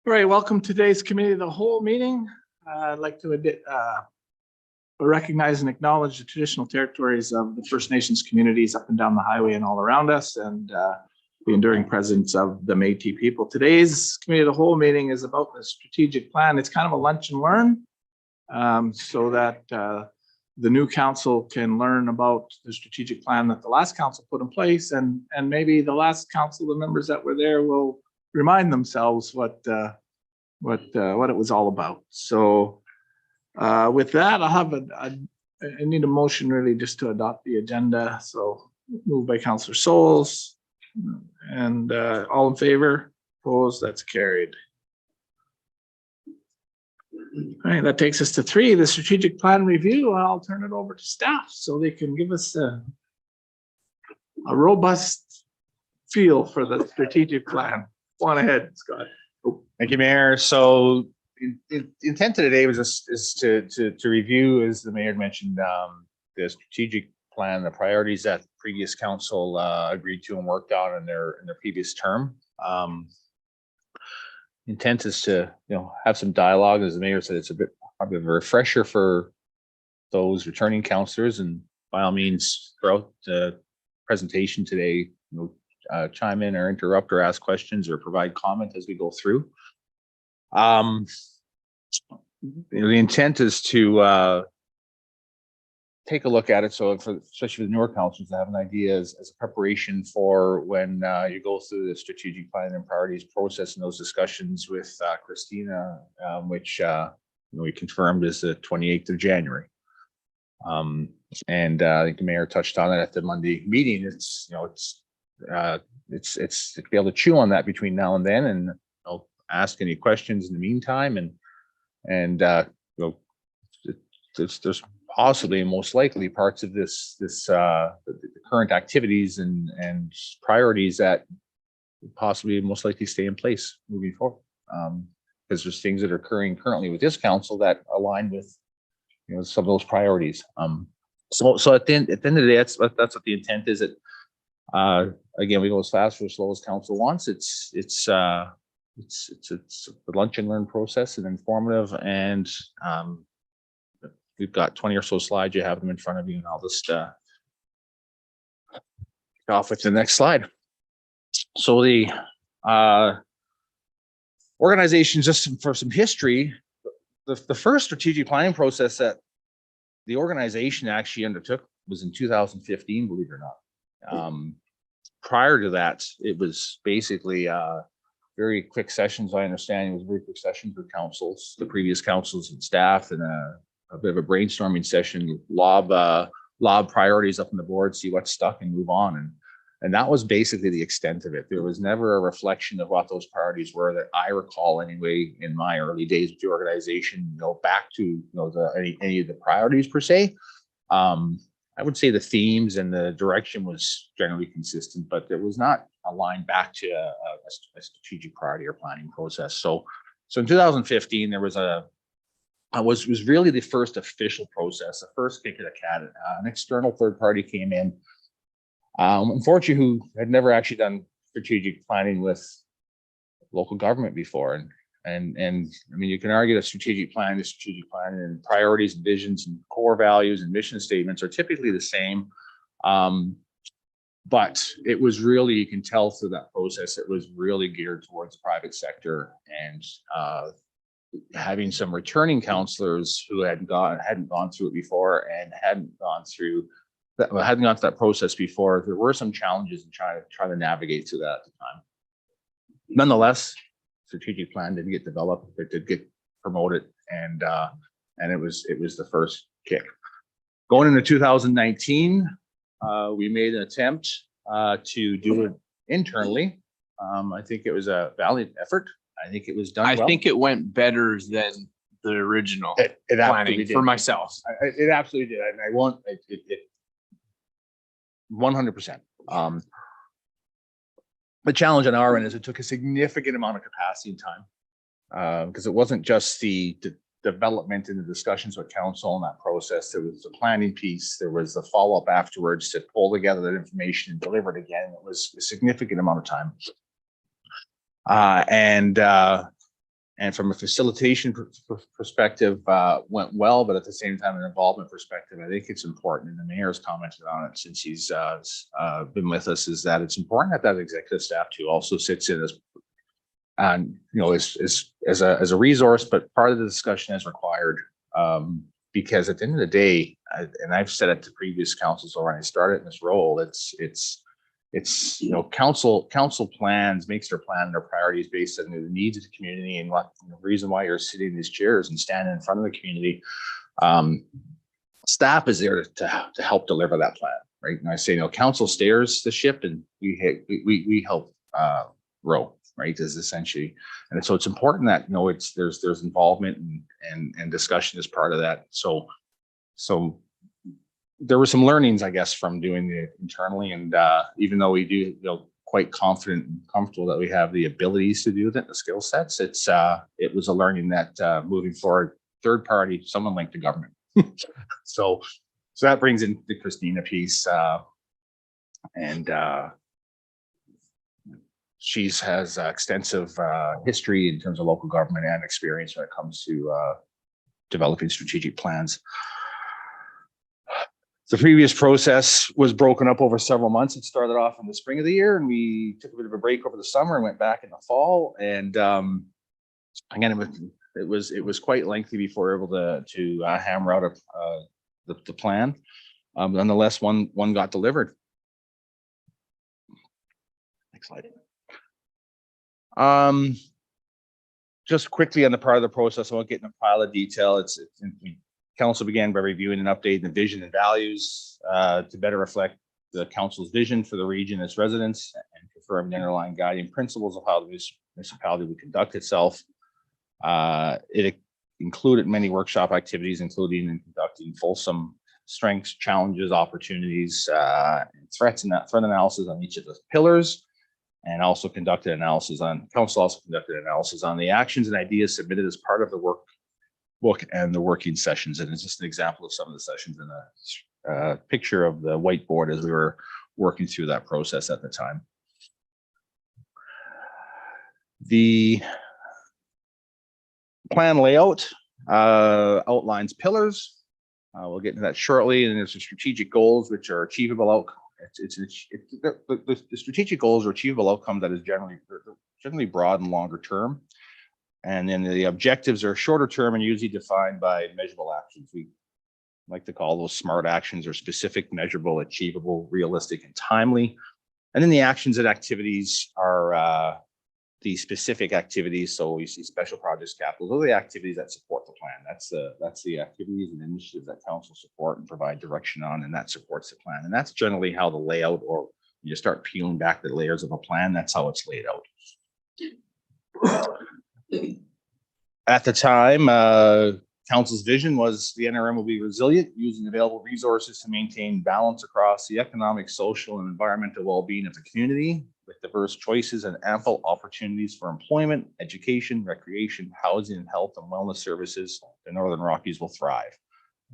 All right, welcome to today's Committee of the Whole meeting. I'd like to recognize and acknowledge the traditional territories of the First Nations communities up and down the highway and all around us, and the enduring presence of the Métis people. Today's Committee of the Whole meeting is about the strategic plan. It's kind of a lunch and learn so that the new council can learn about the strategic plan that the last council put in place, and maybe the last council, the members that were there, will remind themselves what it was all about. So with that, I'll have I need a motion really just to adopt the agenda. So moved by Councillor Souls, and all in favor, opposed, that's carried. All right, that takes us to 3, the strategic plan review. I'll turn it over to staff so they can give us a robust feel for the strategic plan. Go on ahead, Scott. Thank you, Mayor. So the intent of today was is to review, as the Mayor had mentioned, the strategic plan, the priorities that the previous council agreed to and worked on in their previous term. Intent is to have some dialogue. As the Mayor said, it's a bit of a refresher for those returning councillors, and by all means, throughout the presentation today, chime in or interrupt or ask questions or provide comment as we go through. The intent is to take a look at it, so especially for the newer councillors to have an idea as a preparation for when you go through the strategic plan and priorities process and those discussions with Christina, which we confirmed is the 28th of January. And I think the Mayor touched on it at the Monday meeting. It's to be able to chew on that between now and then, and ask any questions in the meantime, and there's possibly and most likely parts of the current activities and priorities that possibly most likely stay in place moving forward, because there's things that are occurring currently with this council that align with some of those priorities. So at the end of the day, that's what the intent is. That again, we go as fast or as slow as council wants. It's a lunch and learn process and informative, and we've got 20 or so slides. You have them in front of you, and I'll just kick off with the next slide. So the organization, just for some history, the first strategic planning process that the organization actually undertook was in 2015, believe it or not. Prior to that, it was basically very quick sessions. I understand it was very quick sessions with councils, the previous councils and staff, and a bit of a brainstorming session, lob priorities up on the board, see what's stuck and move on. And that was basically the extent of it. There was never a reflection of what those priorities were that I recall anyway in my early days with the organization, back to any of the priorities per se. I would say the themes and the direction was generally consistent, but it was not aligned back to a strategic priority or planning process. So in 2015, there was was really the first official process, the first kick of the can. An external third party came in, unfortunately, who had never actually done strategic planning with local government before. And I mean, you can argue that strategic planning and priorities and visions and core values and mission statements are typically the same. But it was really, you can tell through that process, it was really geared towards the private sector, and having some returning councillors who hadn't gone through it before and hadn't gone through that process before. There were some challenges in trying to navigate through that at the time. Nonetheless, strategic plan did get developed, it did get promoted, and it was the first kick. Going into 2019, we made an attempt to do it internally. I think it was a valiant effort. I think it was done well. I think it went better than the original planning for myself. It absolutely did. And I want it 100%. The challenge on our end is it took a significant amount of capacity and time, because it wasn't just the development and the discussions with council in that process. There was the planning piece. There was the follow-up afterwards to pull together that information and deliver it again. It was a significant amount of time. And And from a facilitation perspective, went well, but at the same time, an involvement perspective, I think it's important, and the mayor's commented on it since he's been with us, is that it's important that that executive staff too also sits in as, and as a resource, but part of the discussion as required. Because at the end of the day, and I've said it to previous councils when I started in this role, it's council plans, makes their plan and their priorities based on the needs of the community and what the reason why you're sitting in these chairs and standing in front of the community. Staff is there to help deliver that plan, right? And I say, council steers the ship and we help row, right? Is essentially, and so it's important that there's involvement and discussion as part of that. So there were some learnings, I guess, from doing it internally, and even though we do feel quite confident and comfortable that we have the abilities to do that, the skill sets, it was a learning that moving forward, third party, someone linked to government. so that brings in the Christina piece, and she has extensive history in terms of local government and experience when it comes to developing strategic plans. The previous process was broken up over several months. It started off in the spring of the year, and we took a bit of a break over the summer and went back in the fall. And again, it was quite lengthy before we were able to hammer out the plan. Nonetheless, one got delivered. Next slide. Just quickly on the part of the process, I won't get in a pile of detail. Council began by reviewing and updating the vision and values to better reflect the council's vision for the region and its residents, and confirm the underlying guiding principles of how the municipality would conduct itself. It included many workshop activities, including in conducting fulsome strengths, challenges, opportunities, and threat analysis on each of the pillars, and also conducted analysis on the actions and ideas submitted as part of the workbook and the working sessions. And it's just an example of some of the sessions in a picture of the whiteboard as we were working through that process at the time. The plan layout outlines pillars. We'll get into that shortly. And there's the strategic goals, which are achievable outcomes. The strategic goals are achievable outcome that is generally broad and longer term. And then the objectives are shorter term and usually defined by measurable actions. We like to call those SMART actions, or specific, measurable, achievable, realistic, and timely. And then the actions and activities are the specific activities. So we see special projects, capital. Those are the activities that support the plan. That's the activities and initiatives that council support and provide direction on, and that supports the plan. And that's generally how the layout, or you start peeling back the layers of a plan, that's how it's laid out. At the time, council's vision was the NRM will be resilient, using available resources to maintain balance across the economic, social, and environmental well-being of the community, with diverse choices and ample opportunities for employment, education, recreation, housing, and health and wellness services. The Northern Rockies will thrive.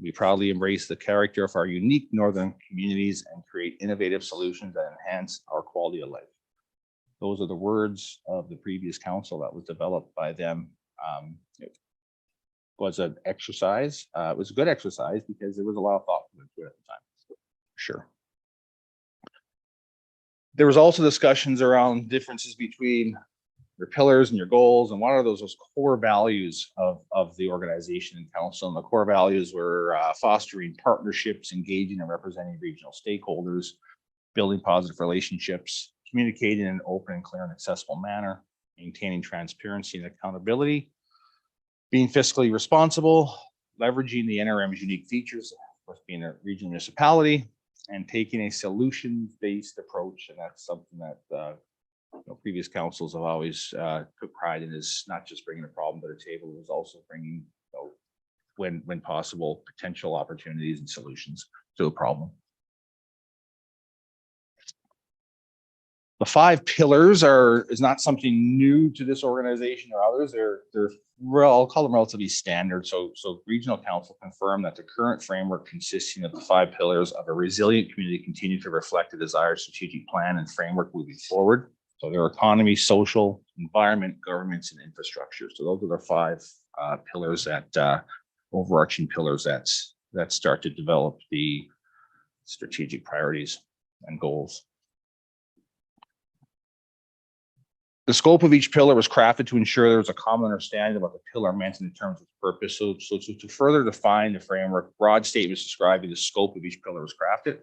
We proudly embrace the character of our unique northern communities and create innovative solutions that enhance our quality of life. Those are the words of the previous council that was developed by them. It was an exercise. It was a good exercise because there was a lot of thought into it at the time. Sure. There was also discussions around differences between your pillars and your goals, and what are those core values of the organization and council. And the core values were fostering partnerships, engaging and representing regional stakeholders, building positive relationships, communicating in an open and clear and accessible manner, maintaining transparency and accountability, being fiscally responsible, leveraging the NRM's unique features, of course, being a regional municipality, and taking a solutions-based approach. And that's something that previous councils have always took pride in, is not just bringing a problem to the table, it was also bringing, when possible, potential opportunities and solutions to a problem. The 5 pillars is not something new to this organization or others. I'll call them relatively standard. So regional council confirmed that the current framework consisting of the 5 pillars of a resilient community continue to reflect the desired strategic plan and framework moving forward. So their economy, social, environment, governments, and infrastructure. So those are the five pillars that overarching pillars that start to develop the strategic priorities and goals. The scope of each pillar was crafted to ensure there was a common understanding of what the pillar meant in terms of purpose. So to further define the framework, broad statements describing the scope of each pillar was crafted.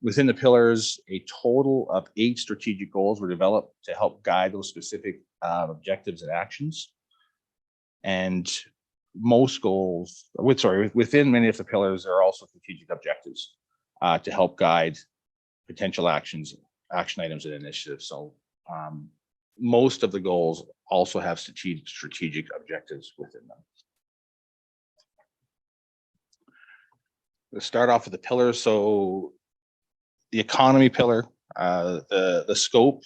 Within the pillars, a total of 8 strategic goals were developed to help guide those specific objectives and actions. And most goals, within many of the pillars, there are also strategic objectives to help guide potential action items and initiatives. So most of the goals also have strategic objectives within them. Let's start off with the pillars. So the economy pillar, the scope,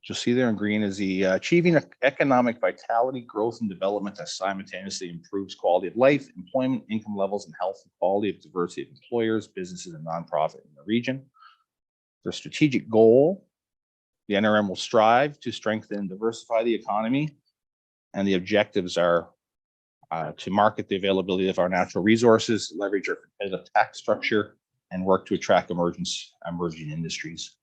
you'll see there in green, is the achieving economic vitality, growth, and development that simultaneously improves quality of life, employment, income levels, and health and quality of diversity of employers, businesses, and nonprofit in the region. The strategic goal, the NRM will strive to strengthen and diversify the economy, and the objectives are to market the availability of our natural resources, leverage our competitive tax structure, and work to attract emerging industries.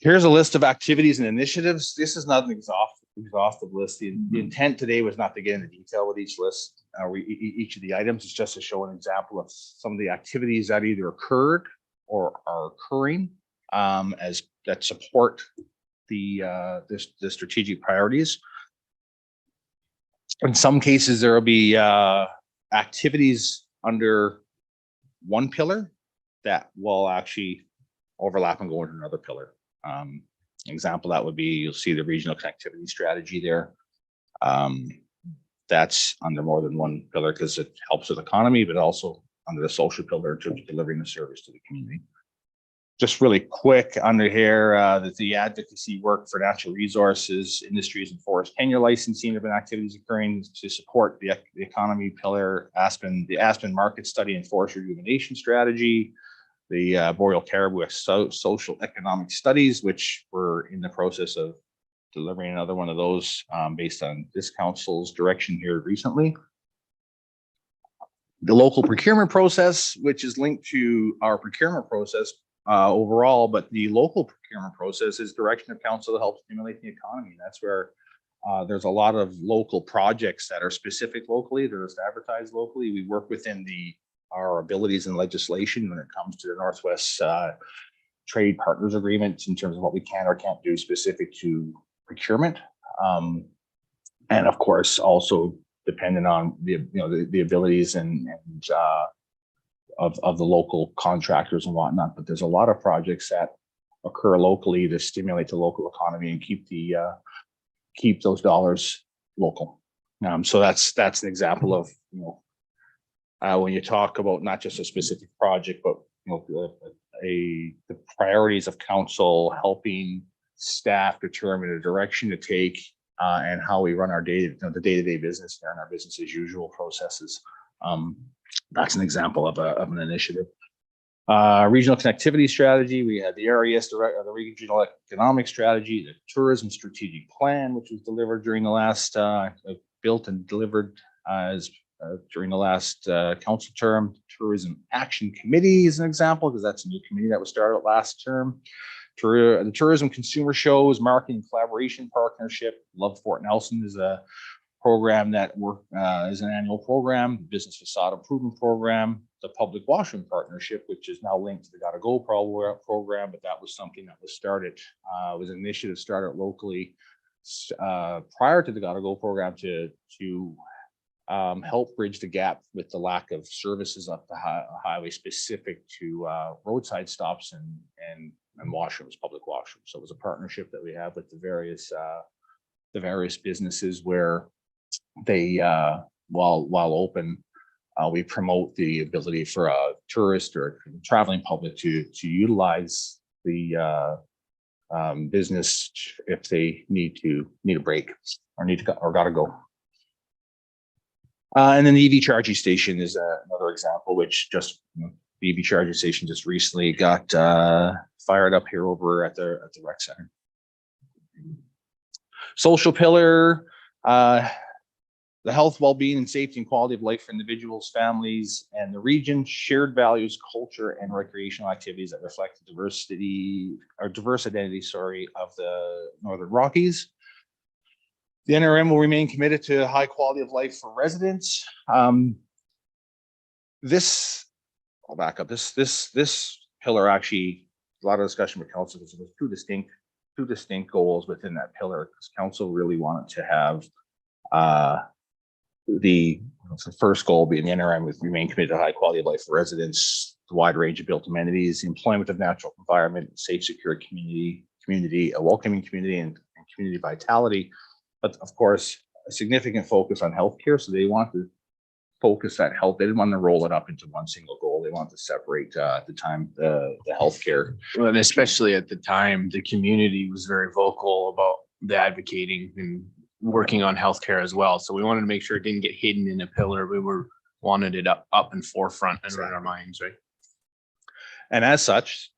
Here's a list of activities and initiatives. This is not an exhaustive list. The intent today was not to get into detail with each list, each of the items. It's just to show an example of some of the activities that either occurred or are occurring as that support the strategic priorities. In some cases, there will be activities under one pillar that will actually overlap and go into another pillar. Example that would be, you'll see the regional connectivity strategy there. That's under more than one pillar because it helps with economy, but also under the social pillar in terms of delivering the service to the community. Just really quick under here, the advocacy work for natural resources, industries, and forest tenure licensing have been activities occurring to support the economy pillar, the Aspen market study and forest rejuvenation strategy, the Boreal Caribou social economic studies, which we're in the process of delivering another one of those based on this council's direction here recently. The local procurement process, which is linked to our procurement process overall, but the local procurement process is direction of council to help stimulate the economy. That's where there's a lot of local projects that are specific locally, they're just advertised locally. We work within our abilities and legislation when it comes to the Northwest Trade Partners Agreement in terms of what we can or can't do specific to procurement. And of course, also dependent on the abilities and of the local contractors and whatnot. But there's a lot of projects that occur locally to stimulate the local economy and keep those dollars local. So that's an example of when you talk about not just a specific project, but the priorities of council helping staff determine the direction to take and how we run our the day-to-day business and our business as usual processes. That's an example of an initiative. Regional connectivity strategy. We had the RES, the regional economic strategy, the tourism strategic plan, which was delivered during the last built and delivered during the last council term. Tourism Action Committee is an example because that's a new committee that was started last term. The Tourism Consumer Shows, Marketing Collaboration Partnership. Love Fort Nelson is a program that is an annual program. Business Facade Improvement Program. The Public Washroom Partnership, which is now linked to the Gotta Go program, but that was something that was started, was an initiative started locally prior to the Gotta Go program to help bridge the gap with the lack of services up the highway specific to roadside stops and washrooms, public washrooms. So it was a partnership that we have with the various businesses where they, while open, we promote the ability for a tourist or traveling public to utilize the business if they need a break or gotta go. And then the EV charging station is another example, which just the EV charging station just recently got fired up here over at the rec center. Social pillar, the health, well-being, and safety and quality of life for individuals, families, and the region, shared values, culture, and recreational activities that reflect the diverse identity, of the Northern Rockies. The NRM will remain committed to high quality of life for residents. I'll back up. This pillar actually, a lot of discussion with council because it was two distinct goals within that pillar, because council really wanted to have the first goal being the NRM would remain committed to high quality of life for residents, the wide range of built amenities, the employment of natural environment, safe, secure community, a welcoming community, and community vitality. But of course, a significant focus on healthcare. So they want to focus that health. They didn't want to roll it up into one single goal. They want to separate the healthcare. Well, and especially at the time, the community was very vocal about the advocating and working on healthcare as well. So we wanted to make sure it didn't get hidden in a pillar. We wanted it up and forefront and in our minds, right? And as such,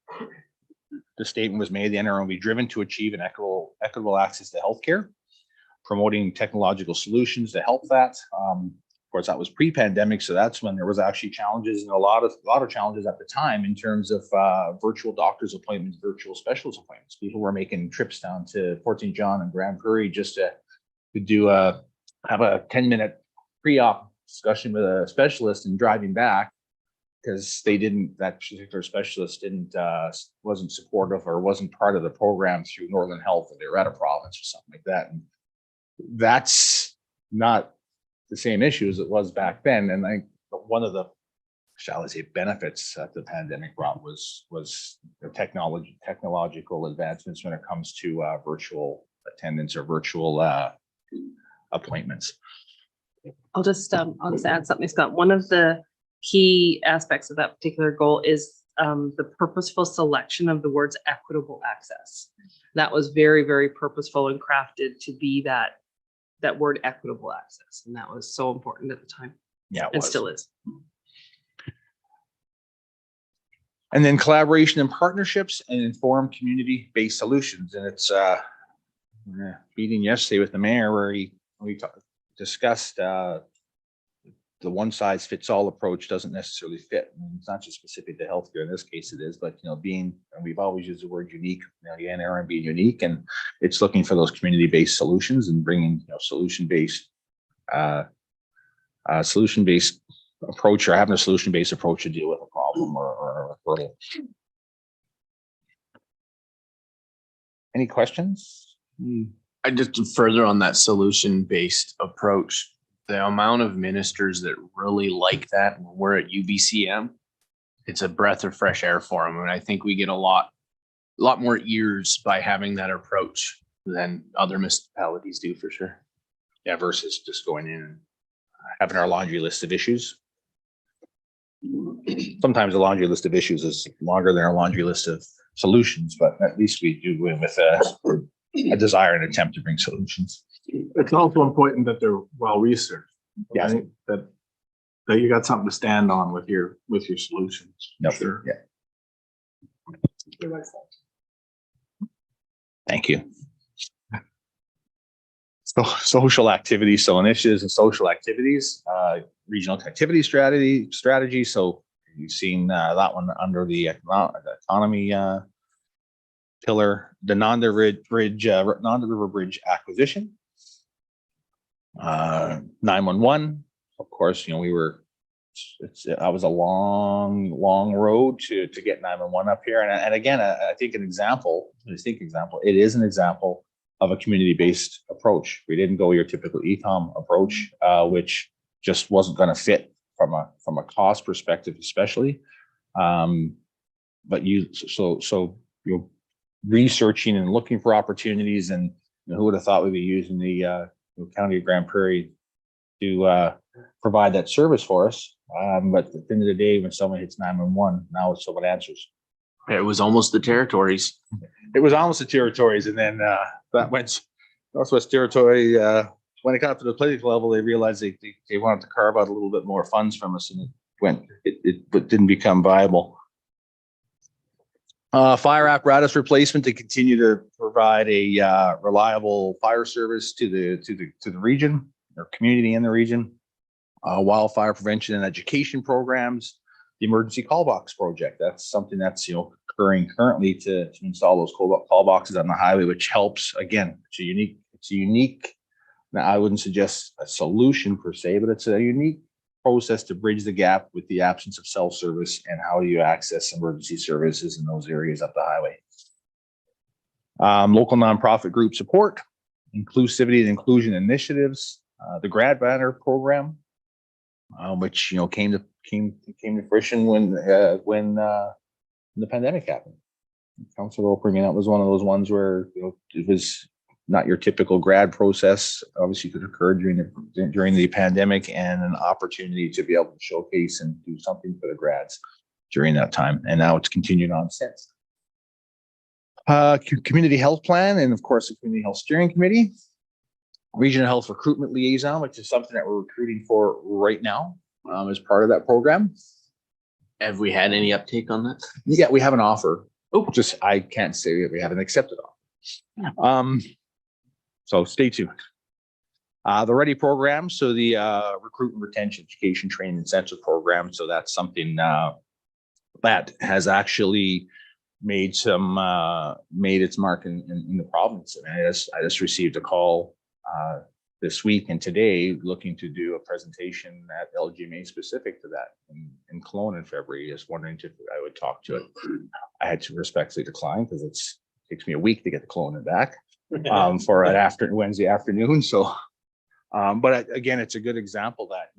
the statement was made, the NRM will be driven to achieve an equitable access to healthcare, promoting technological solutions to help that. Of course, that was pre-pandemic, so that's when there was actually challenges and a lot of challenges at the time in terms of virtual doctor's appointments, virtual specialist appointments. People were making trips down to Fort St. John and Grand Prairie just to have a 10-minute pre-op discussion with a specialist and driving back, because that particular specialist wasn't supportive or wasn't part of the program through Northern Health, or they were at a province or something like that. And that's not the same issue as it was back then. And I think one of the, shall I say, benefits that the pandemic brought was the technological advancements when it comes to virtual attendance or virtual appointments. I'll just add something, Scott. One of the key aspects of that particular goal is the purposeful selection of the words equitable access. That was very, very purposeful and crafted to be that word equitable access. And that was so important at the time. Yeah, it still is. And then collaboration and partnerships and informed community-based solutions. And it's meeting yesterday with the mayor where we discussed the one size fits all approach doesn't necessarily fit. And it's not just specific to healthcare. In this case, it is, but and we've always used the word unique. The NRM being unique, and it's looking for those community-based solutions and bringing solution-based approach, or having a solution-based approach to deal with a problem or a hurdle. Any questions? I just further on that solution-based approach, the amount of ministers that really like that when we're at UBCM, it's a breath of fresh air for them. And I think we get a lot more ears by having that approach than other municipalities do, for sure. Yeah, versus just going in and having our laundry list of issues. Sometimes the laundry list of issues is longer than our laundry list of solutions, but at least we do it with a desire and attempt to bring solutions. It's also important that they're well researched. Yes. Right? That you got something to stand on with your solutions. No, Sure. Yeah. Thank you. So social activities, so initiatives and social activities, regional activity strategy. So you've seen that one under the economy pillar, the Nanda River Bridge acquisition. 911, of course, that was a long road to get 911 up here. And again, I think it is an example of a community-based approach. We didn't go your typical ECOM approach, which just wasn't going to fit from a cost perspective, especially. But you're researching and looking for opportunities, and who would have thought we'd be using the County of Grand Prairie to provide that service for us. But at the end of the day, when someone hits 911, now it's someone answers. It was almost the territories. It was almost the territories, and then that went Northwest Territory. When it got to the political level, they realized they wanted to carve out a little bit more funds from us, and it but didn't become viable. Fire apparatus replacement to continue to provide a reliable fire service to the region or community in the region. Wildfire prevention and education programs, the emergency call box project. That's something that's occurring currently to install those call boxes on the highway, which helps. Again, it's a unique. Now, I wouldn't suggest a solution per se, but it's a unique process to bridge the gap with the absence of cell service and how do you access emergency services in those areas up the highway. Local nonprofit group support, inclusivity and inclusion initiatives, the Grad Banner program, which came to fruition when the pandemic happened. Councilor Opperman, that was one of those ones where it was not your typical grad process. Obviously, could occur during the pandemic, and an opportunity to be able to showcase and do something for the grads during that time. And now it's continued on since. Community health plan, and of course, the community health steering committee. Regional health recruitment liaison, which is something that we're recruiting for right now as part of that program. Have we had any uptake on that? Yeah, we have an offer. Oh, I can't say that we haven't accepted offer. So stay tuned. The READY program, so the recruitment, retention, education, training, incentive program. So that's something that has actually made its mark in the province. And I just received a call this week and today looking to do a presentation at LGMA specific to that in Kelowna in February. Just wondering if I would talk to it. I had to respectfully decline because it takes me a week to get to Kelowna back for an Wednesday afternoon. So, but again, it's a good example that,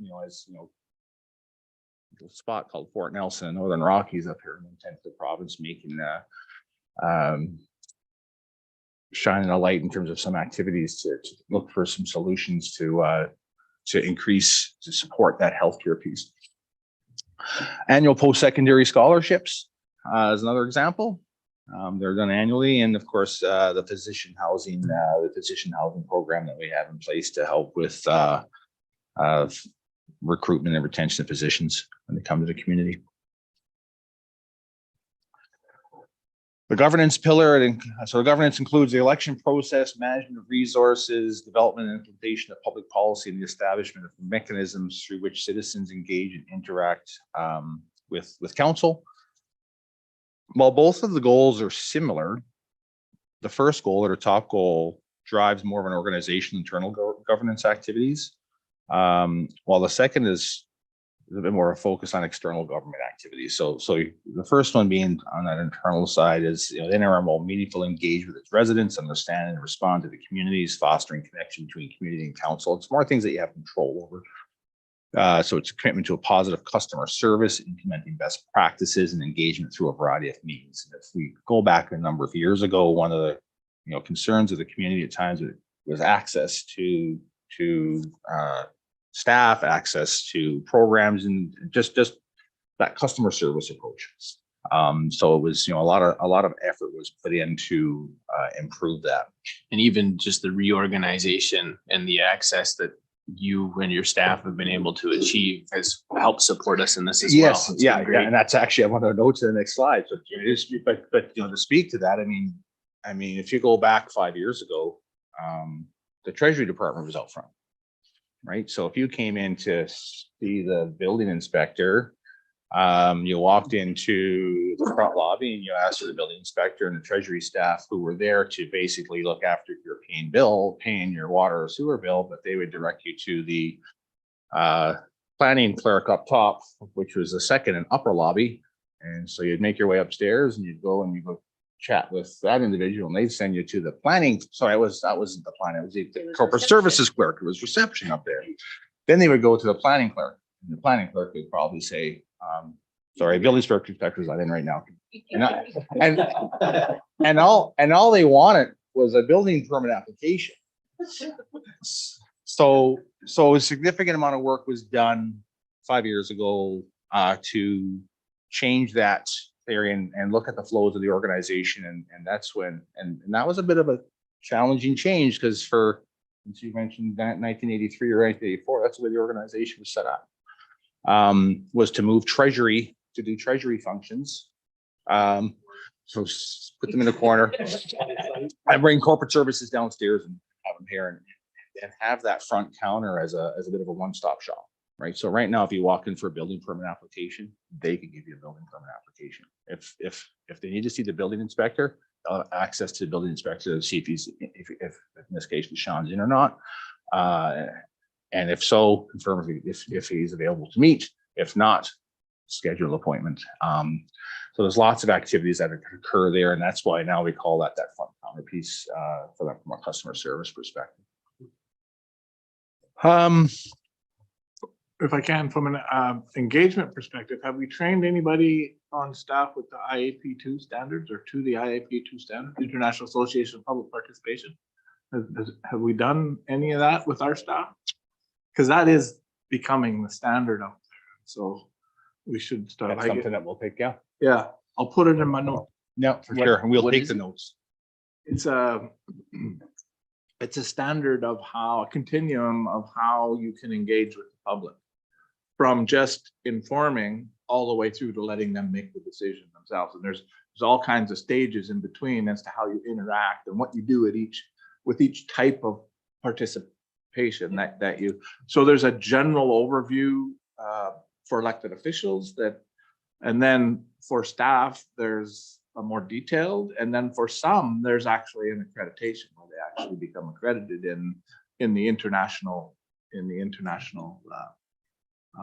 a spot called Fort Nelson in Northern Rockies up here in the 10th province, making shining a light in terms of some activities to look for some solutions to support that healthcare piece. Annual post-secondary scholarships is another example. They're done annually, and of course, the physician housing program that we have in place to help with recruitment and retention of physicians when they come to the community. The governance pillar, so the governance includes the election process, management of resources, development and implementation of public policy, and the establishment of mechanisms through which citizens engage and interact with council. While both of the goals are similar, the first goal, or top goal, drives more of an organization internal governance activities, while the second is a bit more of a focus on external government activities. So the first one being on that internal side is the NRM will meaningful engage with its residents, understand and respond to the communities, fostering connection between community and council. It's more things that you have control over. So it's a commitment to a positive customer service, implementing best practices and engagement through a variety of means. And if we go back a number of years ago, one of the concerns of the community at times was access to staff, access to programs, and just that customer service approach. So it was a lot of effort was put in to improve that. And even just the reorganization and the access that you and your staff have been able to achieve has helped support us in this as well. Yes, yeah, and that's actually I want to note to the next slide. So but to speak to that, I mean, if you go back 5 years ago, the Treasury Department was out front. Right. So if you came in to see the building inspector, you walked into the front lobby and you asked for the building inspector and the Treasury staff who were there to basically look after your paying your water or sewer bill, but they would direct you to the planning clerk up top, which was the second and upper lobby. And so you'd make your way upstairs and you'd go chat with that individual, and they'd send you to the planning. Sorry, that wasn't the plan. It was the corporate services clerk. It was reception up there. Then they would go to the planning clerk, and the planning clerk would probably say, sorry, building inspector's not in right now. And all they wanted was a building permit application. So a significant amount of work was done 5 years ago to change that area and look at the flows of the organization, and that's when and that was a bit of a challenging change because since you mentioned that 1983 or 1984, that's the way the organization was set up. was to move treasury, to do treasury functions. So put them in the corner. I bring corporate services downstairs and have them here and have that front counter as a bit of a one-stop shop, right? So right now, if you walk in for a building permit application, they can give you a building permit application. If they need to see the building inspector, they'll have access to the building inspector to see if if in this case, Sean's in or not. And if so, confirm if he's available to meet. If not, schedule an appointment. So there's lots of activities that occur there, and that's why now we call that front counter piece for that from a customer service perspective. If I can, from an engagement perspective, have we trained anybody on staff with the IAP2 standards or to the IAP2 standards, International Association of Public Participation? Have we done any of that with our staff? Because that is becoming the standard out there. So we should start. That's something that we'll take, yeah. Yeah, I'll put it in my note. No, for What- sure. And we'll what take is the it? notes. It's a standard of how, a continuum of how you can engage with the public. From just informing all the way through to letting them make the decision themselves. And there's all kinds of stages in between as to how you interact and what you do with each type of participation that you, so there's a general overview for elected officials and then for staff, there's a more detailed, and then for some, there's actually an accreditation where they actually become accredited in the international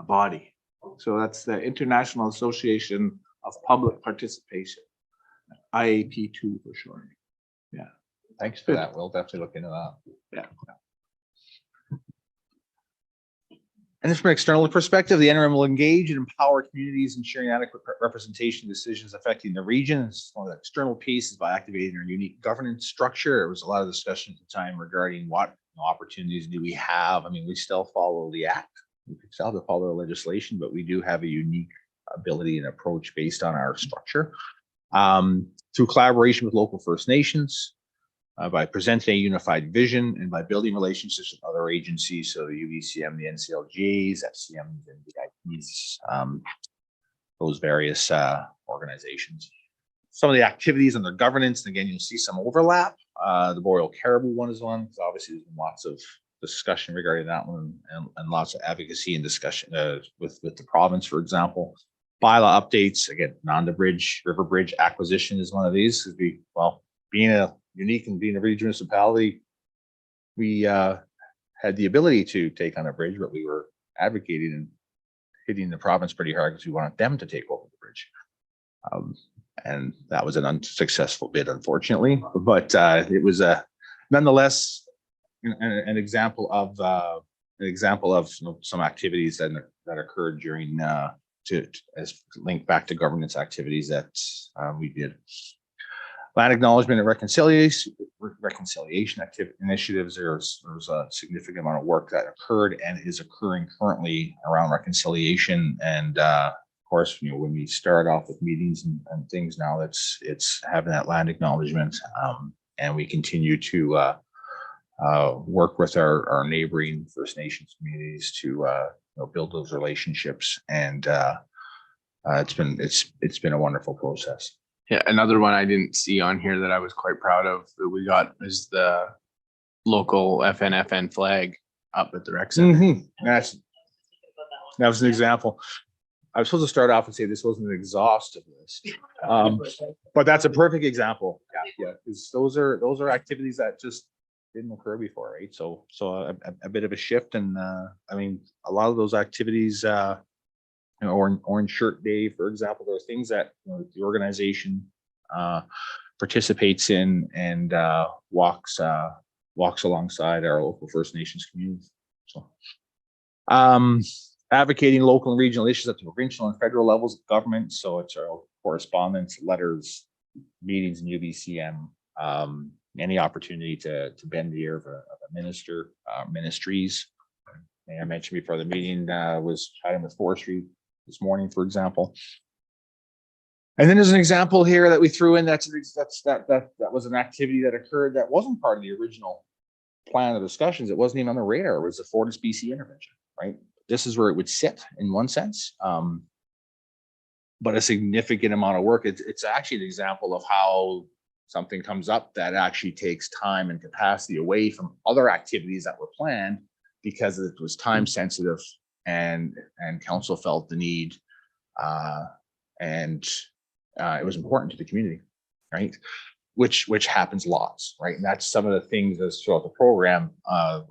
body. So that's the International Association of Public Participation, IAP2 for short. Thanks for that. We'll definitely look into that. Yeah. And then from an external perspective, the NRM will engage and empower communities in sharing adequate representation decisions affecting the region. It's one of the external pieces by activating our unique governance structure. There was a lot of discussion at the time regarding what opportunities do we have. I mean, we still follow the act. We still have to follow the legislation, but we do have a unique ability and approach based on our structure. Through collaboration with local First Nations, by presenting a unified vision and by building relationships with other agencies, so the UBCM, the NCLGs, FCMs, and VIPs, those various organizations. Some of the activities and their governance, and again, you'll see some overlap. The Boreal Caribou one is one, because obviously there's been lots of discussion regarding that one and lots of advocacy and discussion with the province, for example. Bylaw updates, again, Nanda Bridge, River Bridge acquisition is one of these. Being a unique and being a regional municipality, we had the ability to take on a bridge, but we were advocating and hitting the province pretty hard because we wanted them to take over the bridge. And that was an unsuccessful bid, unfortunately, but it was nonetheless an example of some activities that occurred during as linked back to governance activities that we did. Land acknowledgement and reconciliation initiatives. There's a significant amount of work that occurred and is occurring currently around reconciliation. And of course, when we start off with meetings and things now, it's having that land acknowledgement, and we continue to work with our neighboring First Nations communities to build those relationships. And it's been a wonderful process. Yeah, another one I didn't see on here that I was quite proud of that we got is the local FNFN flag up at the rec center. That was an example. I was supposed to start off and say this wasn't an exhaustive list, but that's a perfect example. Yeah, because those are activities that just didn't occur before, right? So a bit of a shift, and I mean, a lot of those activities. Orange Shirt Day, for example, there are things that the organization participates in and walks alongside our local First Nations communities. So, advocating local and regional issues at the provincial and federal levels of government. So it's our correspondence, letters, meetings in UBCM, any opportunity to bend the ear of a minister, ministries. And I mentioned before the meeting was chatting with forestry this morning, for example. And then there's an example here that we threw in that was an activity that occurred that wasn't part of the original plan of discussions. It wasn't even on the radar. It was the Fortis BC intervention, right? this is where it would sit in one sense. But a significant amount of work. It's actually an example of how something comes up that actually takes time and capacity away from other activities that were planned because it was time sensitive and council felt the need and it was important to the community, right? Which happens lots, right? And that's some of the things that's throughout the program.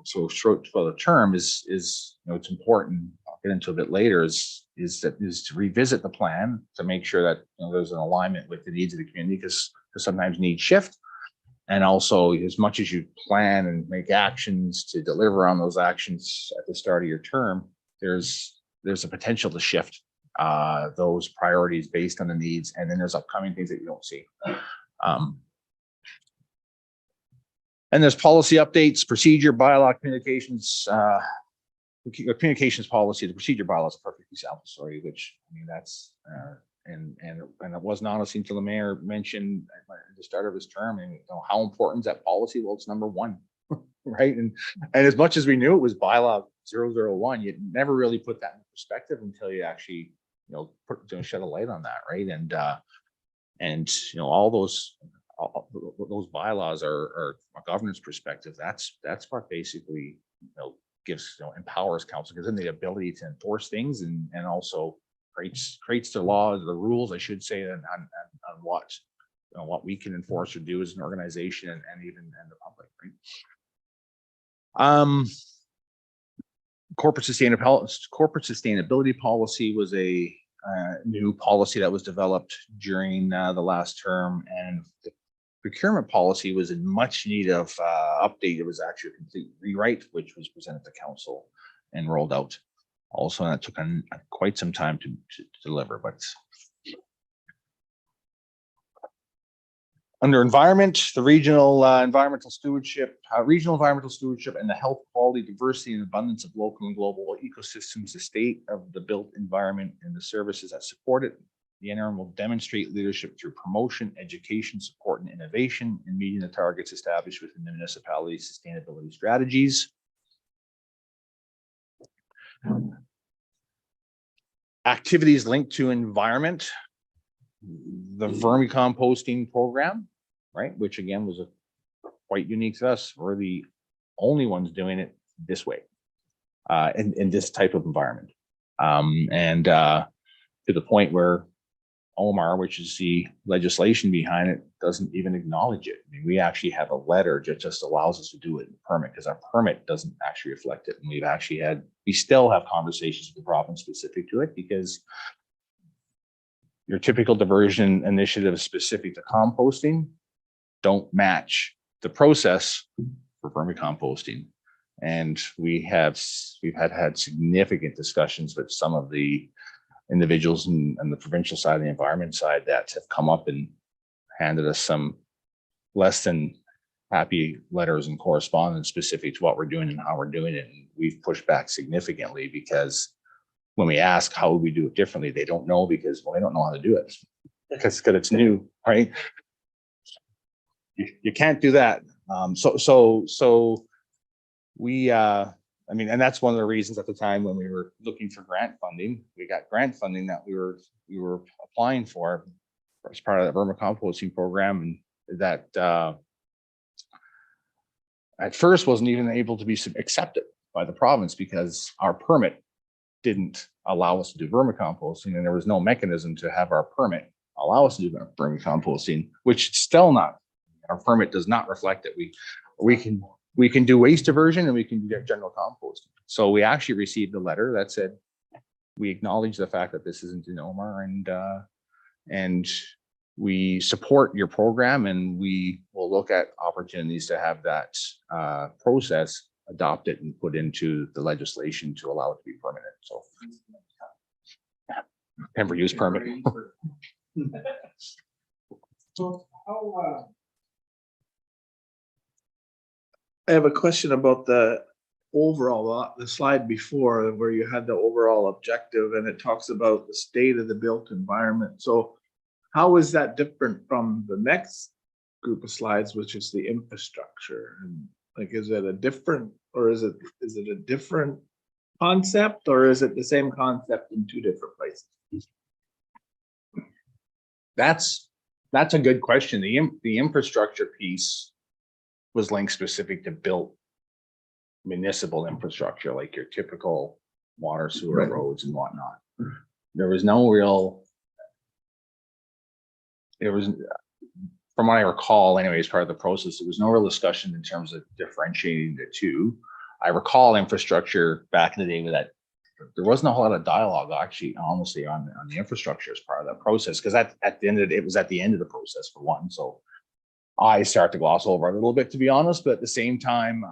So throughout the term is it's important. I'll get into a bit later. Is to revisit the plan to make sure that there's an alignment with the needs of the community because sometimes needs shift, and also as much as you plan and make actions to deliver on those actions at the start of your term, there's a potential to shift those priorities based on the needs, and then there's upcoming things that you don't see. And there's policy updates, procedure, bylaw, communications policy. The procedure bylaw is a perfect example, sorry, which I mean that's and it wasn't honestly until the mayor mentioned at the start of his term and how important is that policy? Well, it's number one, right? And as much as we knew it was bylaw 001, you never really put that in perspective until you actually shed a light on that, right? And all those bylaws are from a governance perspective. That's what basically gives empowers council, gives them the ability to enforce things and also creates the laws, the rules, I should say, on what we can enforce or do as an organization and even the public, right? Corporate sustainability policy was a new policy that was developed during the last term, and the procurement policy was in much need of update. It was actually a complete rewrite, which was presented to council and rolled out. Also, that took quite some time to deliver, but under environment, the regional environmental stewardship and the health, quality, diversity, and abundance of local and global ecosystems, the state of the built environment and the services that support it. The NRM will demonstrate leadership through promotion, education, support, and innovation in meeting the targets established within the municipality's sustainability strategies. Activities linked to environment, the vermicomposting program, right, which again was quite unique to us. We're the only ones doing it this way in this type of environment, and to the point where OMAR, which is the legislation behind it, doesn't even acknowledge it. I mean, we actually have a letter that just allows us to do it in permit because our permit doesn't actually reflect it. And we still have conversations with the province specific to it because your typical diversion initiative specific to composting don't match the process for vermicomposting. And we've had significant discussions with some of the individuals on the provincial side, the environment side, that have come up and handed us some less than happy letters and correspondence specific to what we're doing and how we're doing it. And we've pushed back significantly because when we ask how would we do it differently, they don't know because they don't know how to do it because it's new, right? You can't do that. So we and that's one of the reasons at the time when we were looking for grant funding, we got grant funding that we were applying for as part of the vermicomposting program, and that at first wasn't even able to be accepted by the province because our permit didn't allow us to do vermicomposting, and there was no mechanism to have our permit allow us to do vermicomposting, which still not. Our permit does not reflect that we can do waste diversion and we can do general composting. So we actually received a letter that said we acknowledge the fact that this isn't in OMAR and we support your program, and we will look at opportunities to have that process adopted and put into the legislation to allow it to be permanent. So temper use permit. So I have a question about the overall, the slide before where you had the overall objective and it talks about the state of the built environment. So how is that different from the next group of slides, which is the infrastructure? And like, is it a different, or is it a different concept, or is it the same concept in two different places? That's a good question. The infrastructure piece was linked specific to built municipal infrastructure, like your typical water, sewer, Right. roads and whatnot. There was no real, from what I recall anyways, part of the process, there was no real discussion in terms of differentiating the two. I recall infrastructure back in the day with that, there wasn't a whole lot of dialogue actually, honestly, on the infrastructure as part of that process, because at the end of it was at the end of the process for one. So I start to gloss over it a little bit, to be honest, but at the same time,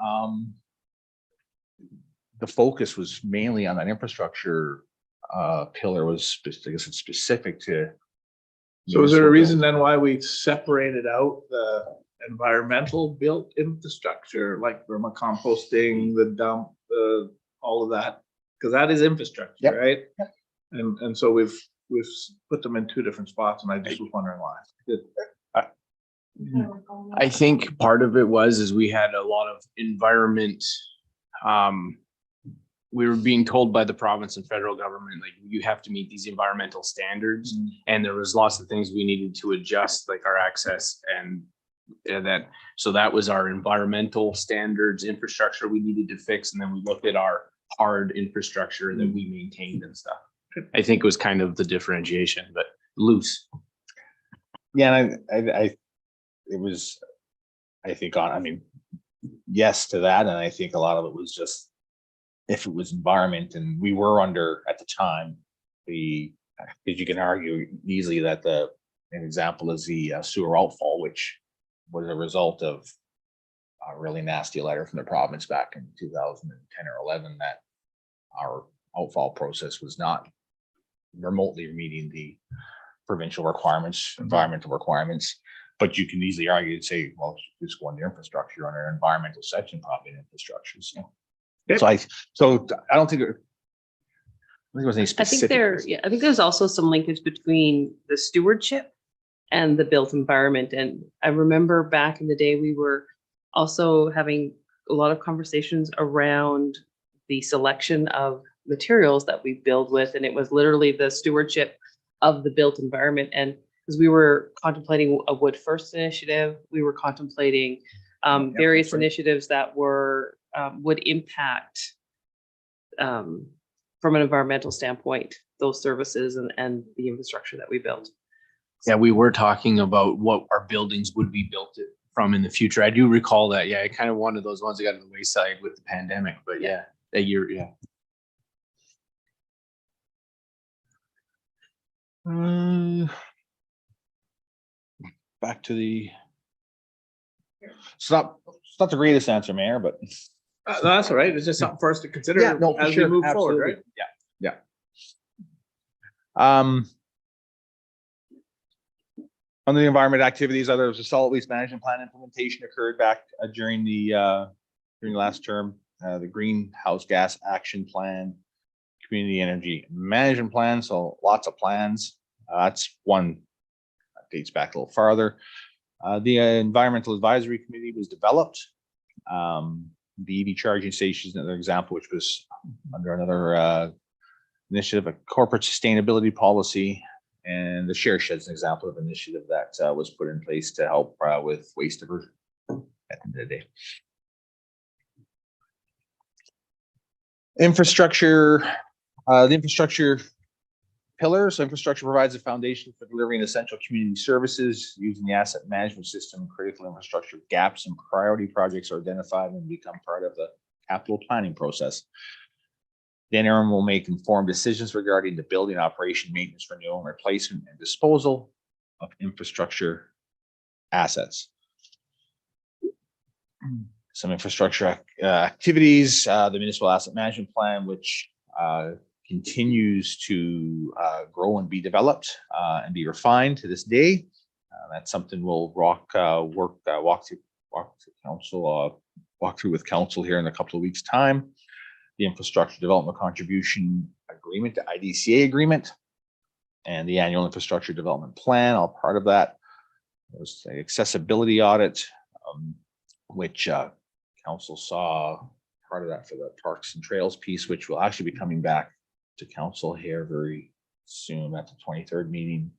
the focus was mainly on that infrastructure pillar was, I guess it's specific to. So is there a municipal reason buildings. then why we separated out the environmental built infrastructure, like composting, the dump, all of that? Because that is infrastructure, Yep. right? Yep. And so we've put them in two different spots, and I just was wondering why. Good. I think part of it is we had a lot of environment. We were being told by the province and federal government, like, you have to meet these environmental standards. And there was lots of things we needed to adjust, like our access and that. So that was our environmental standards, infrastructure we needed to fix. And then we looked at our hard infrastructure that we maintained and stuff. I think was kind of the differentiation, but loose. Yeah, and it was, I think, I mean, yes to that, and I think a lot of it was just, if it was environment, and we were under, at the time, because you can argue easily that an example is the sewer outfall, which was a result of a really nasty letter from the province back in 2010 or 11, that our outfall process was not remotely meeting the provincial requirements, environmental requirements. But you can easily argue and say, well, just go under infrastructure, under environmental section, probably in infrastructure. So, Okay. so I don't think there was any I think specific. I think there's also some linkage between the stewardship and the built environment. And I remember back in the day, we were also having a lot of conversations around the selection of materials that we build with. And it was literally the stewardship of the built environment. And because we were contemplating a Wood First initiative, we were contemplating various that's right. initiatives that were would impact from an environmental standpoint, those services and the infrastructure that we built. Yeah, we were talking about what our buildings would be built from in the future. I do recall that. Yeah, kind of one of those ones that got to the wayside with the pandemic, but yeah, a year, yeah. Back to the. It's not the greatest answer, Mayor, but. No, that's all right. It's just something for us to consider Yeah, no, for as we sure, move forward, absolutely. right? Yeah. On the environment activities, there was a solid waste management plan implementation occurred back during the last term. The greenhouse gas action plan, community energy management plan. So lots of plans. That's one that dates back a little farther. The environmental advisory committee was developed. The EV charging station is another example, which was under another initiative, a corporate sustainability policy, and the share shed is an example of an initiative that was put in place to help with waste diversion at the end of the day. Infrastructure, the infrastructure pillars. Infrastructure provides a foundation for delivering essential community services using the asset management system. Critical infrastructure gaps and priority projects are identified and become part of the capital planning process. The NRM will make informed decisions regarding the building, operation, maintenance, renewal, and replacement and disposal of infrastructure assets. Some infrastructure activities, the municipal asset management plan, which continues to grow and be developed and be refined to this day. That's something we'll walk through with council here in a couple of weeks' time. The infrastructure development contribution agreement, the IDCA agreement, and the annual infrastructure development plan, all part of that. There's the accessibility audit, which council saw part of that for the Parks and Trails piece, which will actually be coming back to council here very soon at the 23rd meeting.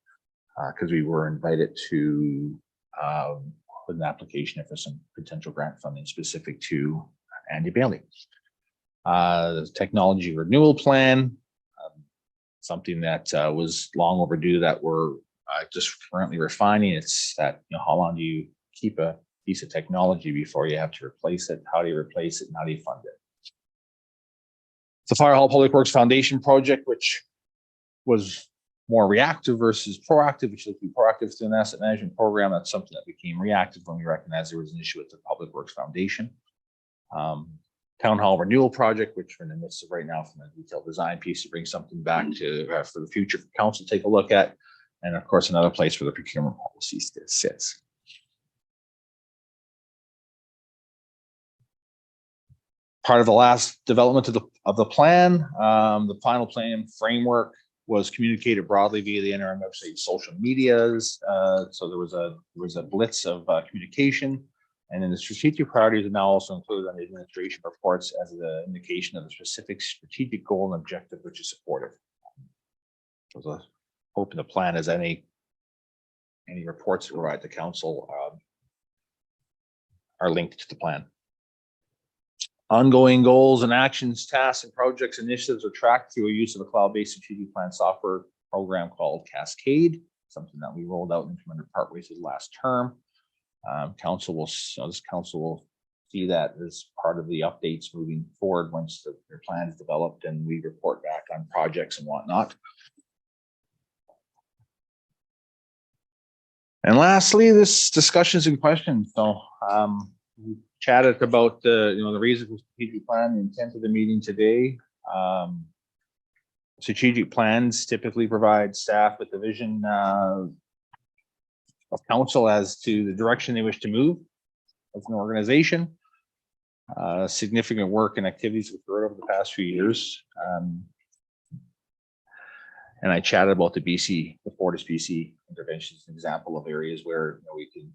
Because we were invited to put an application in for some potential grant funding specific to Andy Bailey. The technology renewal plan, something that was long overdue that we're just currently refining. It's that, how long do you keep a piece of technology before you have to replace it? How do you replace it and how do you fund it? The Fire Hall Public Works Foundation project, which was more reactive versus proactive, which would be proactive through an asset management program. That's something that became reactive when we recognized there was an issue with the Public Works Foundation. Town Hall renewal project, which we're in the midst of right now from a detailed design piece to bring something back to for the future for council to take a look at. And of course, another place where the procurement policy sits. Part of the last development of the plan, the final plan framework was communicated broadly via the NRM website, social medias. So there was a blitz of communication, and then the strategic priorities are now also included on the administration reports as an indication of the specific strategic goal and objective which is supported. So I hope in the plan as any reports that provide the council are linked to the plan. Ongoing goals and actions, tasks, and projects, initiatives are tracked through a use of a cloud-based strategic plan software program called Cascade, something that we rolled out and implemented partway through the last term. This council will see that as part of the updates moving forward once their plan is developed and we report back on projects and whatnot. And lastly, this discussions and questions. So we chatted about the reason for strategic plan, the intent of the meeting today. Strategic plans typically provide staff with the vision of council as to the direction they wish to move as an organization. Significant work and activities occurred over the past few years. And I chatted about the Fortis BC interventions, an example of areas where we can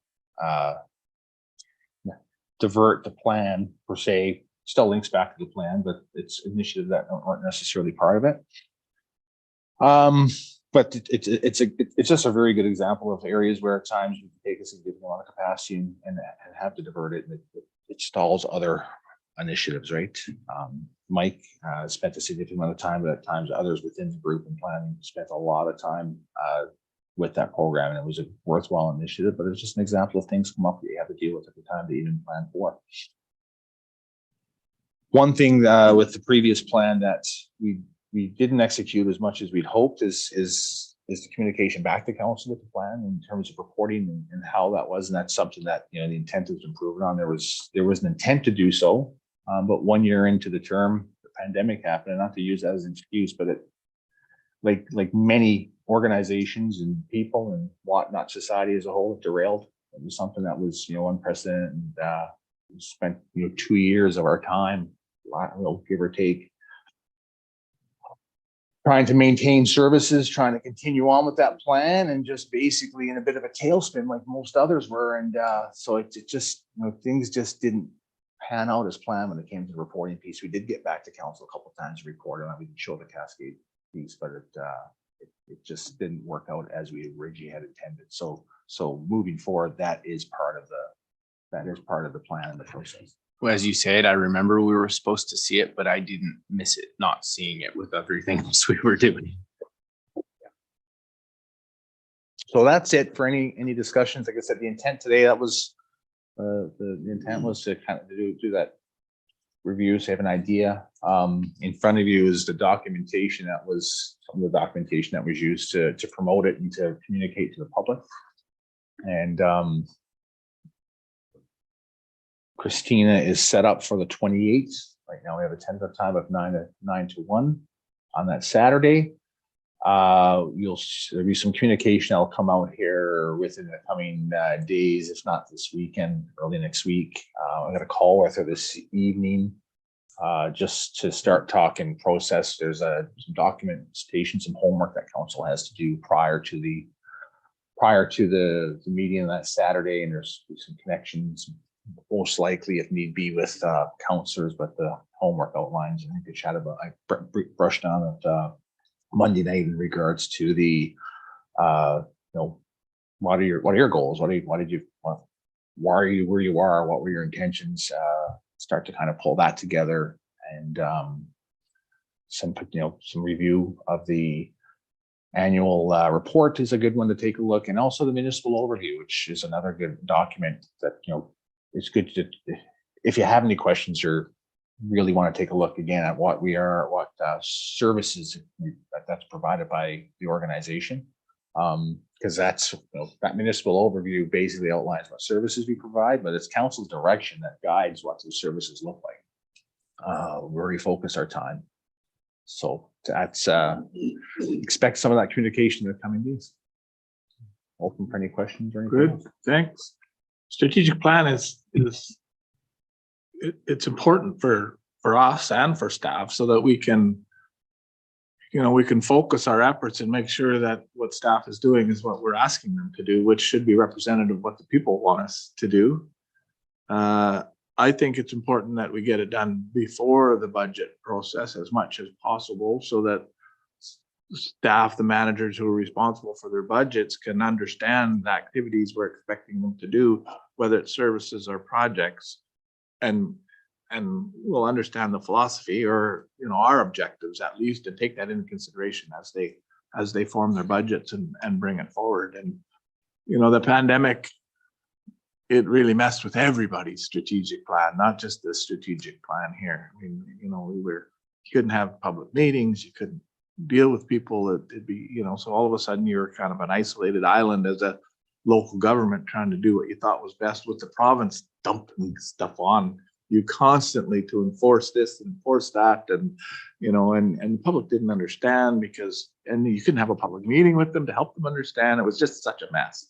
divert the plan per se, still links back to the plan, but it's initiatives that aren't necessarily part of it. But it's just a very good example of areas where at times you can take a significant amount of capacity and have to divert it, and it stalls other initiatives, right? Mike spent a significant amount of time, but at times others within the group and planning spent a lot of time with that program, and it was a worthwhile initiative, but it's just an example of things come up that you have to deal with at the time to even plan for. One thing with the previous plan that we didn't execute as much as we'd hoped is the communication back to council with the plan in terms of reporting and how that was, and that's something that the intent is improving on. There was an intent to do so, but 1 year into the term, the pandemic happened, and not to use that as an excuse, but it like many organizations and people and whatnot, society as a whole, it derailed. It was something that was unprecedented, and we spent 2 years of our time, give or take, trying to maintain services, trying to continue on with that plan, and just basically in a bit of a tailspin like most others were. And so it just things just didn't pan out as planned when it came to the reporting piece. We did get back to council a couple of times to report on it. We could show the Cascade piece, but it just didn't work out as we originally had intended. So moving forward, that is part of the plan and the process. Well, as you said, I remember we were supposed to see it, but I didn't miss it, not seeing it with everything else we were doing. So that's it for any discussions. Like I said, the intent today, that was the intent was to kind of do that review, so you have an idea. In front of you is the documentation that was some of the documentation that was used to promote it and to communicate to the public. And Christina is set up for the 28th. Right now we have a tentative time of 9 to 1 on that Saturday. There'll be some communication that'll come out here within the coming days, if not this weekend, early next week. I got a call with her this evening just to start talking process. There's some documentation, some homework that council has to do prior to the meeting that Saturday, and there's some connections, most likely, if need be, with counselors, but the homework outlines, I think they chat about, I brushed on it Monday night in regards to the, what are your goals? Why are you where you are? What were your intentions? Start to kind of pull that together, and some review of the annual report is a good one to take a look, and also the municipal overview, which is another good document that, it's good to, if you have any questions or really want to take a look again at what services that's provided by the organization. Because that's, that municipal overview basically outlines what services we provide, but it's council's direction that guides what those services look like, where we focus our time. So that's, expect some of that communication in the coming days. Open for any questions or anything. Good, thanks. Strategic plan it's important for us and for staff so that we can, we can focus our efforts and make sure that what staff is doing is what we're asking them to do, which should be representative of what the people want us to do. I think it's important that we get it done before the budget process as much as possible so that staff, the managers who are responsible for their budgets, can understand the activities we're expecting them to do, whether it's services or projects, and will understand the philosophy or, our objectives at least, and take that into consideration as they form their budgets and bring it forward. And, the pandemic, it really messed with everybody's strategic plan, not just the strategic plan here. I mean, you couldn't have public meetings, you couldn't deal with people. It'd be, so all of a sudden you're kind of an isolated island as a local government trying to do what you thought was best, with the province dumping stuff on you constantly to enforce this, enforce that, and the public didn't understand and you couldn't have a public meeting with them to help them understand. It was just such a mess.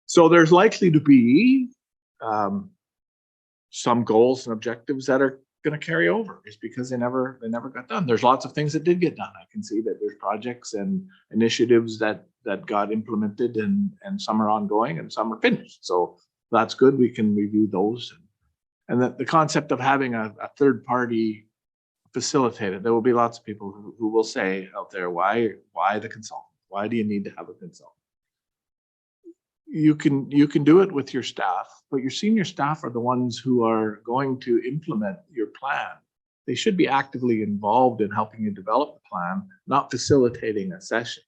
So there's likely to be some goals and objectives that are going to carry over, just because they never got done. There's lots of things that did get done. I can see that there's projects and initiatives that got implemented, and some are ongoing and some are finished. So that's good. We can review those. And that the concept of having a third party facilitator, there will be lots of people who will say out there, why the consultant? Why do you need to have a consultant? You can do it with your staff, but your senior staff are the ones who are going to implement your plan. They should be actively involved in helping you develop the plan, not facilitating a session,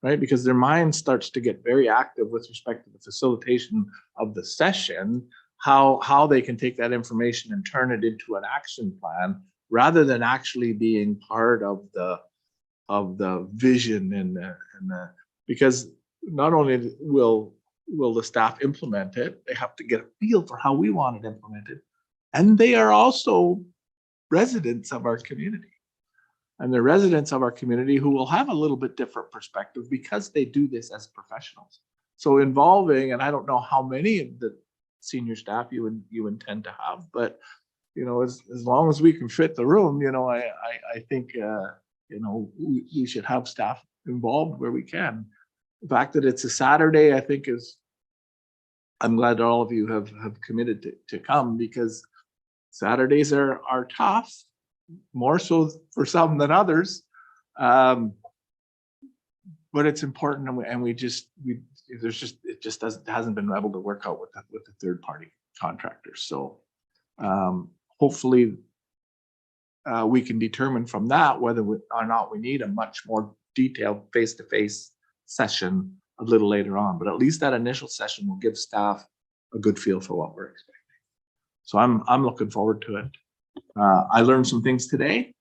right? Because their mind starts to get very active with respect to the facilitation of the session, how they can take that information and turn it into an action plan, rather than actually being part of the vision because not only will the staff implement it, they have to get a feel for how we want it implemented. And they are also residents of our community. And they're residents of our community who will have a little bit different perspective because they do this as professionals. So involving, and I don't know how many of the senior staff you intend to have, but as long as we can fit the room, I think we should have staff involved where we can. The fact that it's a Saturday, I think I'm glad that all of you have committed to come, because Saturdays are tough, more so for some than others. But it's important, and it just hasn't been able to work out with the third party contractors. So hopefully we can determine from that whether or not we need a much more detailed face-to-face session a little later on, but at least that initial session will give staff a good feel for what we're expecting. So I'm looking forward to it. I learned some things today.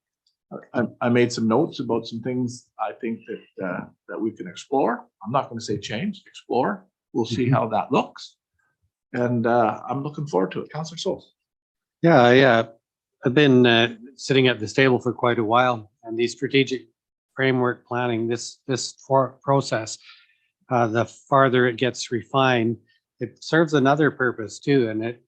I made some notes about some things I think that we can explore. I'm not going to say change, explore. We'll see how that looks. And I'm looking forward to it. Councillor Souls. Yeah. I've been sitting at this table for quite a while, and these strategic framework planning, this process, the farther it gets refined, it serves another purpose too. And it,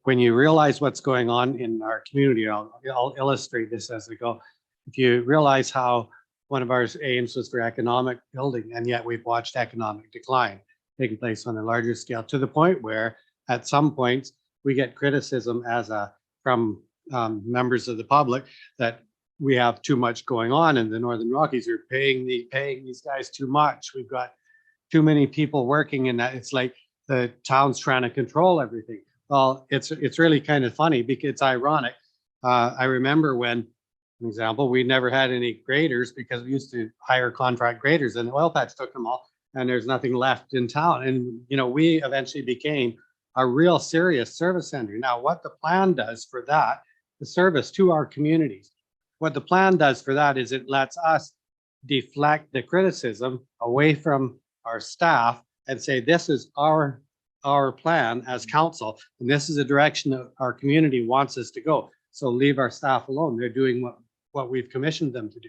when you realize what's going on in our community, I'll illustrate this as we go. If you realize how one of our aims was for economic building, and yet we've watched economic decline taking place on a larger scale, to the point where at some points, we get criticism from members of the public that we have too much going on in the Northern Rockies. You're paying these guys too much. We've got too many people working in that. It's like the town's trying to control everything. Well, it's really kind of funny because it's ironic. I remember when, for example, we never had any graders because we used to hire contract graders, and the oil patch took them all, and there's nothing left in town. And, you know, we eventually became a real serious service center. Now, what the plan does for that, the service to our communities, what the plan does for that is it lets us deflect the criticism away from our staff and say, this is our plan as council, and this is the direction that our community wants us to go. So leave our staff alone. They're doing what we've commissioned them to do.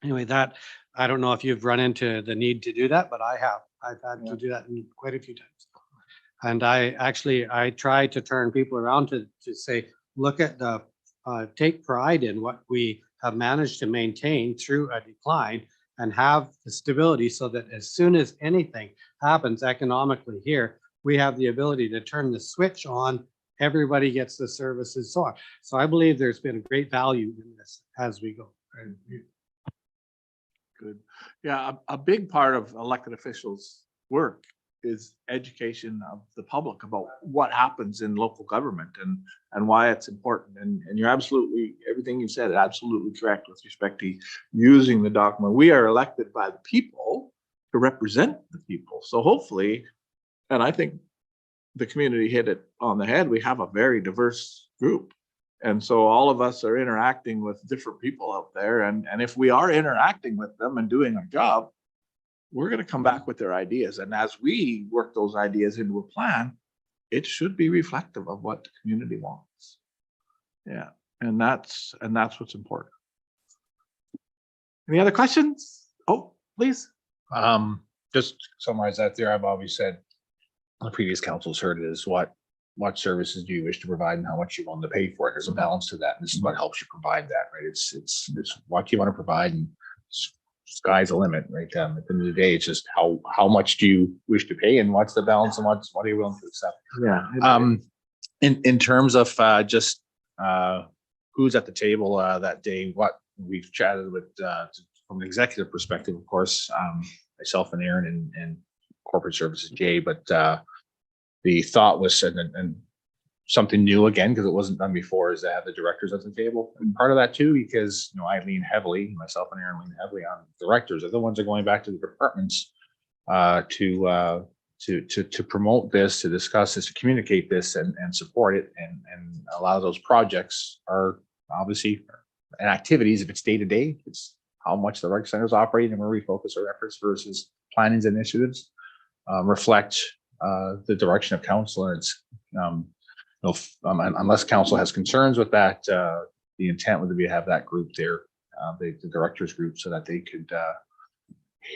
Anyway, that, I don't know if you've run into the need to do that, but I have. I've had to do that quite a few times. And I try to turn people around to say, look at the, take pride in what we have managed to maintain through a decline and have the stability so that as soon as anything happens economically here, we have the ability to turn the switch on, everybody gets the services, so on. So I believe there's been a great value in this as we go. Good. Yeah, a big part of elected officials' work is education of the public about what happens in local government and why it's important. And you're absolutely, everything you said, absolutely correct with respect to using the document. We are elected by the people to represent the people. So hopefully, and I think the community hit it on the head, we have a very diverse group. And so all of us are interacting with different people out there. And if we are interacting with them and doing our job, we're going to come back with their ideas. And as we work those ideas into a plan, it should be reflective of what the community wants. Yeah. And that's what's important. Any other questions? Oh, please. Just to summarize that there, I've always said, the previous councils heard it is what services do you wish to provide and how much you want to pay for it. There's a balance to that. And this is what helps you provide that, right? It's what you want to provide, and sky's the limit, right? At the end of the day, it's just how much do you wish to pay and what's the balance and what are you willing to accept? Yeah. In terms of just who's at the table that day, what we've chatted with from an executive perspective, of course, myself and Aaron and corporate services Jay, but the thought was, and something new again, because it wasn't done before, is to have the directors at the table. And part of that too, because, you know, I lean heavily, myself and Aaron lean heavily on directors. They're the ones that are going back to the departments to promote this, to discuss this, to communicate this and support it. And a lot of those projects are obviously and activities, if it's day to day, it's how much the rec center is operating and where we focus our efforts versus plannings initiatives reflect the direction of council. And it's unless council has concerns with that, the intent would be to have that group there, the directors group, so that they could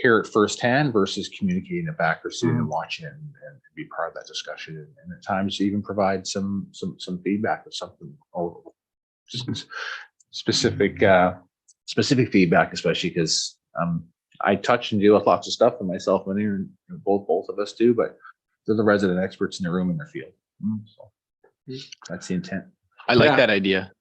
hear it firsthand versus communicating it back or sitting and watching it and be part of that discussion, and at times even provide some feedback or something, or just specific feedback, especially because I touch and deal with lots of stuff, and myself and Aaron, both of us do, but they're the resident experts in their room in their field. So that's the intent. I like Yeah. that idea.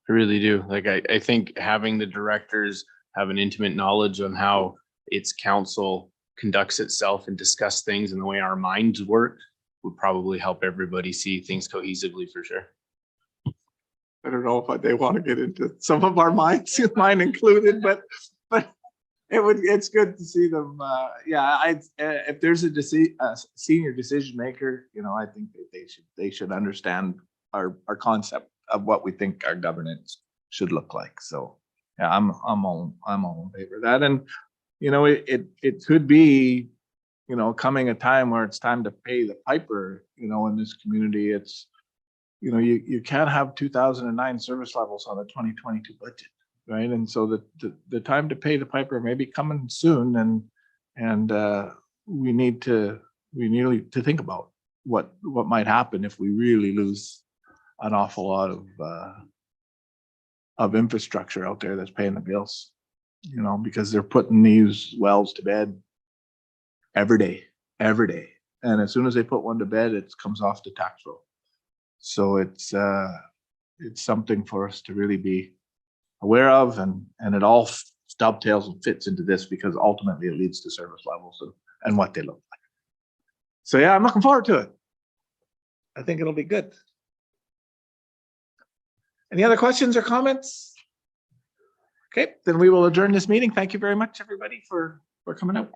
I really do. Like, I think having the directors have an intimate knowledge on how its council conducts itself and discuss things and the way our minds work would probably help everybody see things cohesively, for sure. I don't know if they want to get into some of our minds, mine included, but it's good to see them. If there's a senior decision maker, I think that they should understand our concept of what we think our governance should look like. So yeah, I'm all in favor of that. And it could be, coming a time where it's time to pay the piper, in this community. It's, you can't have 2009 service levels on a 2022 budget, right? And so the time to pay the piper may be coming soon, and we need to think about what might happen if we really lose an awful lot of infrastructure out there that's paying the bills, because they're putting these wells to bed every day. And as soon as they put one to bed, it comes off the tax roll. So it's something for us to really be aware of, and it all dovetails and fits into this because ultimately it leads to service levels and what they look like. So yeah, I'm looking forward to it. I think it'll be good. Any other questions or comments? Okay, then we will adjourn this meeting. Thank you very much, everybody, for coming out.